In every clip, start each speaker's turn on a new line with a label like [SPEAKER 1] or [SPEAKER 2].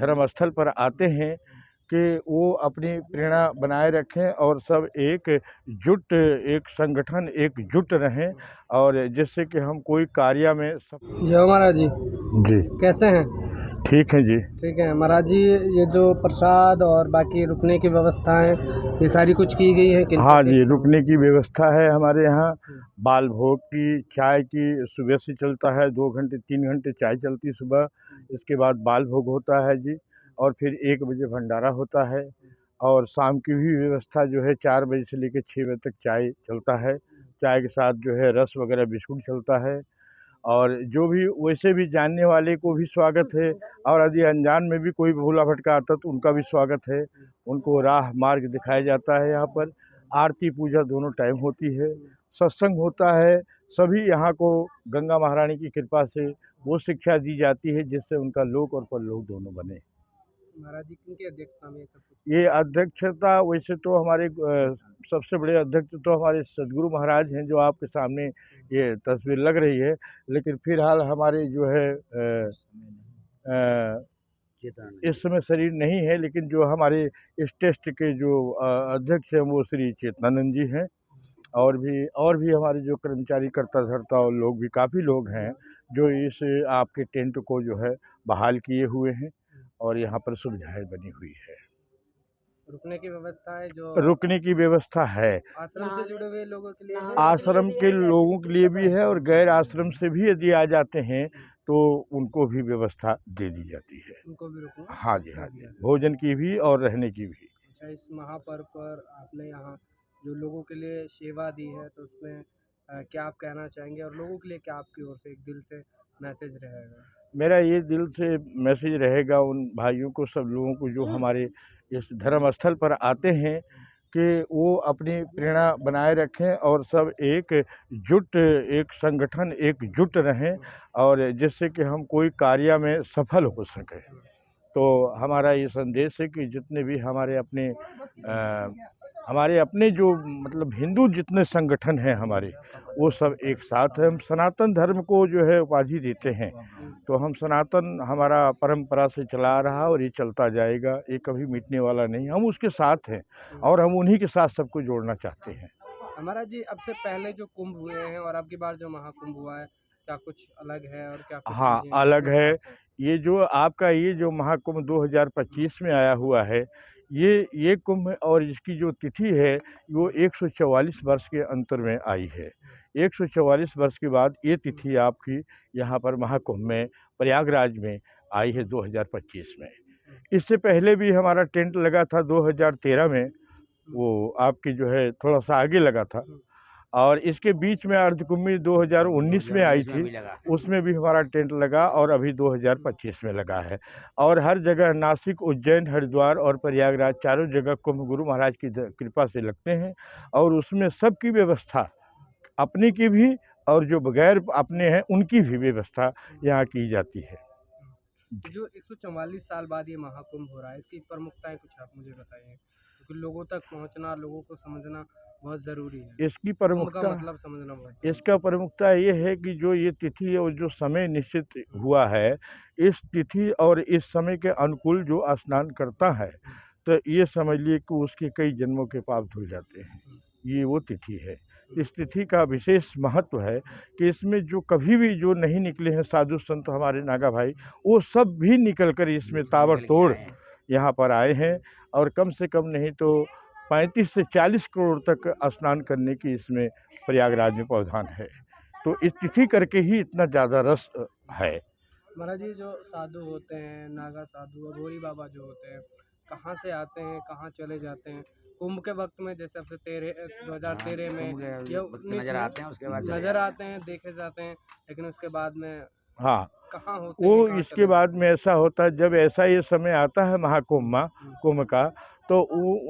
[SPEAKER 1] धर्म स्थल पर आते हैं कि वो अपनी प्रेरणा बनाए रखें और सब एक संगठन एकजुट रहें और जिससे कि हम कोई कार्य में
[SPEAKER 2] जय महाराज जी।
[SPEAKER 1] जी
[SPEAKER 2] कैसे हैं?
[SPEAKER 1] ठीक है जी।
[SPEAKER 2] ठीक है महाराज जी, ये जो प्रसाद और बाकी रुकने की व्यवस्थाएं ये सारी कुछ की गई है?
[SPEAKER 1] हाँ जी, रुकने की व्यवस्था है हमारे यहाँ। बाल भोग की, चाय की सुबह से चलता है, 2 घंटे 3 घंटे चाय चलती है सुबह। इसके बाद बाल भोग होता है जी, और फिर 1 बजे भंडारा होता है। और शाम की भी व्यवस्था जो है 4 बजे से लेकर 6 बजे तक चाय चलता है। चाय के साथ जो है रस वगैरह बिस्कुट चलता है। और जो भी वैसे भी जानने वाले को भी स्वागत है, और यदि अनजान में भी कोई भूला भटका आता तो उनका भी स्वागत है। उनको राह मार्ग दिखाया जाता है। यहाँ पर आरती पूजा दोनों टाइम होती है, सत्संग होता है। सभी यहाँ को गंगा महारानी की कृपा से वो शिक्षा दी जाती है जिससे उनका लोक और परलोक दोनों बने।
[SPEAKER 2] महाराज जी किनकी अध्यक्षता में ये सब कुछ?
[SPEAKER 1] ये अध्यक्षता वैसे तो हमारे सबसे बड़े अध्यक्ष तो हमारे सदगुरु महाराज हैं, जो आपके सामने ये तस्वीर लग रही है। लेकिन फिलहाल हमारे जो है इस समय शरीर नहीं है, लेकिन जो हमारे इस टेस्ट के जो अध्यक्ष हैं वो श्री चेतनानंद जी हैं। और भी हमारे जो कर्मचारी कर्ता धर्ता और लोग भी काफ़ी लोग हैं जो इस आपके टेंट को जो है बहाल किए हुए हैं, और यहाँ पर सुविधाएं बनी हुई है।
[SPEAKER 2] रुकने की व्यवस्था है? जो
[SPEAKER 1] रुकने की व्यवस्था है,
[SPEAKER 2] आश्रम से जुड़े हुए लोगों के लिए है?
[SPEAKER 1] आश्रम के लोगों के लिए भी है, और गैर आश्रम से भी यदि आ जाते हैं तो उनको भी व्यवस्था दे दी जाती है।
[SPEAKER 2] उनको भी रुकना?
[SPEAKER 1] हाँ जी, हाँ जी, भोजन की भी और रहने की भी।
[SPEAKER 2] अच्छा, इस महापर्व पर आपने यहाँ जो लोगों के लिए सेवा दी है तो उसमें क्या आप कहना चाहेंगे, और लोगों के लिए क्या आपकी ओर से एक दिल से मैसेज रहेगा?
[SPEAKER 1] मेरा ये दिल से मैसेज रहेगा उन भाइयों को, सब लोगों को जो हमारे इस धर्म स्थल पर आते हैं, कि वो अपनी प्रेरणा बनाए रखें और सब एक संगठन एकजुट रहें और जिससे कि हम कोई कार्य में सफल हो सकें। तो हमारा ये संदेश है कि जितने भी हमारे अपने जो मतलब हिंदू जितने संगठन हैं हमारे, वो सब एक साथ हैं। हम सनातन धर्म को जो है उपाधि देते हैं, तो हम सनातन हमारा परंपरा से चला आ रहा और ये चलता जाएगा, ये कभी मिटने वाला नहीं। हम उसके साथ हैं और हम उन्हीं के साथ सबको जोड़ना चाहते हैं।
[SPEAKER 2] हमारा जी, अब से पहले जो कुंभ हुए हैं और अब की बार जो महाकुंभ हुआ है, क्या कुछ अलग है और क्या कुछ
[SPEAKER 1] हाँ,
[SPEAKER 2] चीज़ें हैं
[SPEAKER 1] अलग
[SPEAKER 2] उसमें
[SPEAKER 1] है।
[SPEAKER 2] खास है?
[SPEAKER 1] ये जो महाकुंभ 2025 में आया हुआ है, ये कुंभ और इसकी जो तिथि है वो 144 वर्ष के अंतर में आई है। 144 वर्ष के बाद ये तिथि आपकी यहाँ पर महाकुंभ में प्रयागराज में आई है 2025 में। इससे पहले भी हमारा टेंट लगा था 2013 में, वो आपकी जो है थोड़ा-सा आगे लगा था। और इसके बीच में अर्धकुंभी 2019 में आई थी, उसमें भी हमारा टेंट लगा, और अभी 2025 में लगा है। और हर जगह नासिक, उज्जैन, हरिद्वार और प्रयागराज चारों जगह कुंभ गुरु महाराज की कृपा से लगते हैं, और उसमें सबकी व्यवस्था अपने की भी और जो बगैर अपने हैं उनकी भी व्यवस्था यहाँ की जाती है।
[SPEAKER 2] जो 144 साल बाद ये महाकुंभ हो रहा है, इसकी प्रमुखताएं कुछ आप मुझे बताइए, क्योंकि लोगों तक पहुंचना, लोगों को समझना बहुत ज़रूरी है।
[SPEAKER 1] इसकी
[SPEAKER 2] कुंभ का
[SPEAKER 1] प्रमुखता
[SPEAKER 2] मतलब समझना बहुत ज़रूरी
[SPEAKER 1] इसका प्रमुखता ये है कि जो ये तिथि और जो समय निश्चित हुआ है, इस तिथि और इस समय के अनुकूल जो स्नान करता है, तो ये समझ लिए कि उसके कई जन्मों के पाप धुल जाते हैं। ये वो तिथि है। इस तिथि का विशेष महत्व है कि इसमें जो कभी भी जो नहीं निकले हैं साधु संत हमारे नागा भाई, वो सब भी निकल कर इसमें ताबड़तोड़ यहाँ पर आए हैं, और कम से कम नहीं तो 35 से 40 करोड़ तक स्नान करने की इसमें प्रयागराज में प्रावधान है। तो इस तिथि करके ही इतना ज़्यादा रस है।
[SPEAKER 2] महाराज जी, जो साधु होते हैं, नागा साधु, अघोरी बाबा जो होते हैं, कहाँ से आते हैं, कहाँ चले जाते हैं? कुंभ के वक्त में जैसे अब से 2013 में या 19
[SPEAKER 3] नजर
[SPEAKER 2] में
[SPEAKER 3] आते हैं, उसके बाद
[SPEAKER 2] नजर आते हैं, देखे जाते हैं, लेकिन उसके बाद में
[SPEAKER 1] हाँ,
[SPEAKER 2] कहाँ होते हैं,
[SPEAKER 1] वो
[SPEAKER 2] कहाँ
[SPEAKER 1] इसके
[SPEAKER 2] चले
[SPEAKER 1] बाद में ऐसा होता है, जब ऐसा ये समय आता है कुंभ का, तो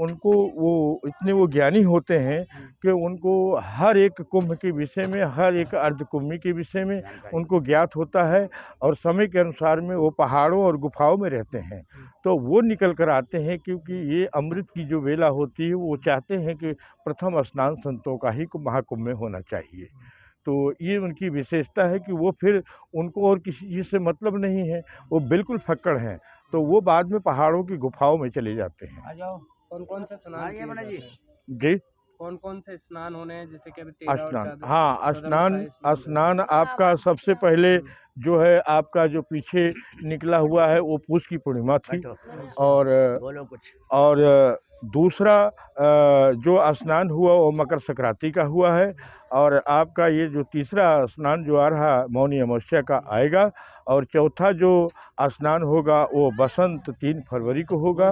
[SPEAKER 1] उनको वो इतने वो ज्ञानी होते हैं कि उनको हर एक कुंभ के विषय में, हर एक अर्धकुंभी के विषय में उनको ज्ञात होता है, और समय के अनुसार में वो पहाड़ों और गुफाओं में रहते हैं, तो वो निकल कर आते हैं। क्योंकि ये अमृत की जो वेला होती है, वो चाहते हैं कि प्रथम स्नान संतों का ही महाकुंभ में होना चाहिए। तो ये उनकी विशेषता है कि वो फिर उनको और किसी चीज़ से मतलब नहीं है, वो बिल्कुल फक्कड़ हैं। तो वो बाद में पहाड़ों की गुफाओं में चले जाते हैं।
[SPEAKER 2] कौन-कौन से स्नान किए जाते हैं?
[SPEAKER 1] जी,
[SPEAKER 2] कौन-कौन से स्नान होने हैं, जैसे कि अभी 13 और
[SPEAKER 1] स्नान,
[SPEAKER 2] 14
[SPEAKER 1] हाँ,
[SPEAKER 2] 14 में शाही स्नान
[SPEAKER 1] स्नान आपका सबसे पहले जो है आपका जो पीछे निकला हुआ है वो पूस की पूर्णिमा थी। और
[SPEAKER 3] बोलो कुछ।
[SPEAKER 1] और दूसरा जो स्नान हुआ वो मकर संक्रांति का हुआ है। और आपका ये जो तीसरा स्नान जो आ रहा मौनी अमावस्या का आएगा। और चौथा जो स्नान होगा वो बसंत 3 फरवरी को होगा।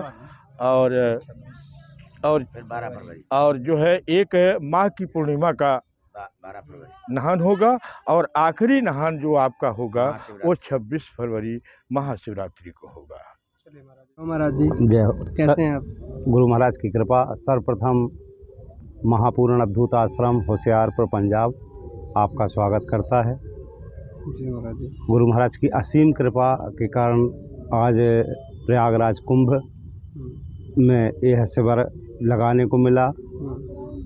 [SPEAKER 1] और
[SPEAKER 3] फिर 12 फरवरी
[SPEAKER 1] और जो है एक है माह की पूर्णिमा का
[SPEAKER 3] 12 फरवरी
[SPEAKER 1] नहान होगा। और आखिरी नहान जो आपका होगा
[SPEAKER 3] महाशिवरात्रि।
[SPEAKER 1] वो 26 फरवरी महाशिवरात्रि को होगा।
[SPEAKER 2] चलिए महाराज जी।
[SPEAKER 4] जय हो।
[SPEAKER 2] कैसे हैं आप?
[SPEAKER 4] गुरु महाराज की कृपा। सर्वप्रथम महापूर्ण अद्भुत आश्रम होशियारपुर पंजाब आपका स्वागत करता है।
[SPEAKER 2] जी महाराज जी।
[SPEAKER 4] गुरु महाराज की असीम कृपा के कारण आज प्रयागराज कुंभ में यह शिविर लगाने को मिला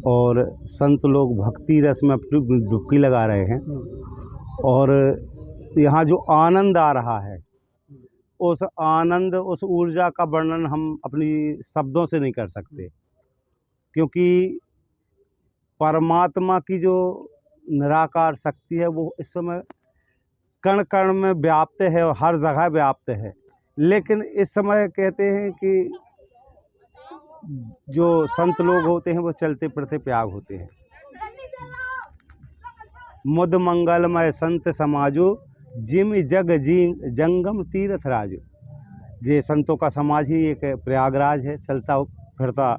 [SPEAKER 4] और संत लोग भक्ति रस में अपनी डुबकी लगा रहे हैं। और यहाँ जो आनंद आ रहा है उस आनंद, उस ऊर्जा का वर्णन हम अपनी शब्दों से नहीं कर सकते, क्योंकि परमात्मा की जो निराकार शक्ति है वो इस समय कण कण में व्याप्त है और हर जगह व्याप्त है। लेकिन इस समय कहते हैं कि जो संत लोग होते हैं वो चलते फिरते प्याग होते हैं। मुद मंगलमय संत समाजो जिम जग जी जंगम तीर्थ राजो। ये संतों का समाज ही एक प्रयागराज है, चलता फिरता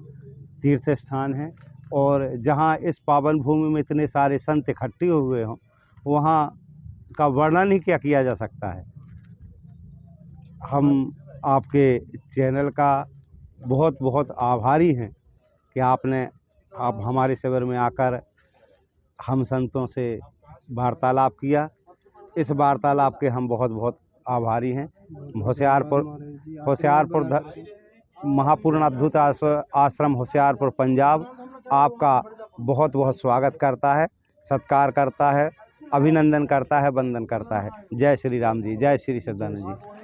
[SPEAKER 4] तीर्थ स्थान है। और जहाँ इस पावन भूमि में इतने सारे संत इकट्ठे हुए हों वहाँ का वर्णन ही क्या किया जा सकता है। हम आपके चैनल का बहुत बहुत आभारी हैं कि आप हमारे शिविर में आकर हम संतों से वार्तालाप किया। इस वार्तालाप के हम बहुत बहुत आभारी हैं। होशियारपुर महापूर्ण अद्भुत आश्रम होशियारपुर पंजाब आपका बहुत बहुत स्वागत करता है, सत्कार करता है, अभिनंदन करता है, वंदन करता है। जय श्री राम जी, जय श्री सदानंद जी।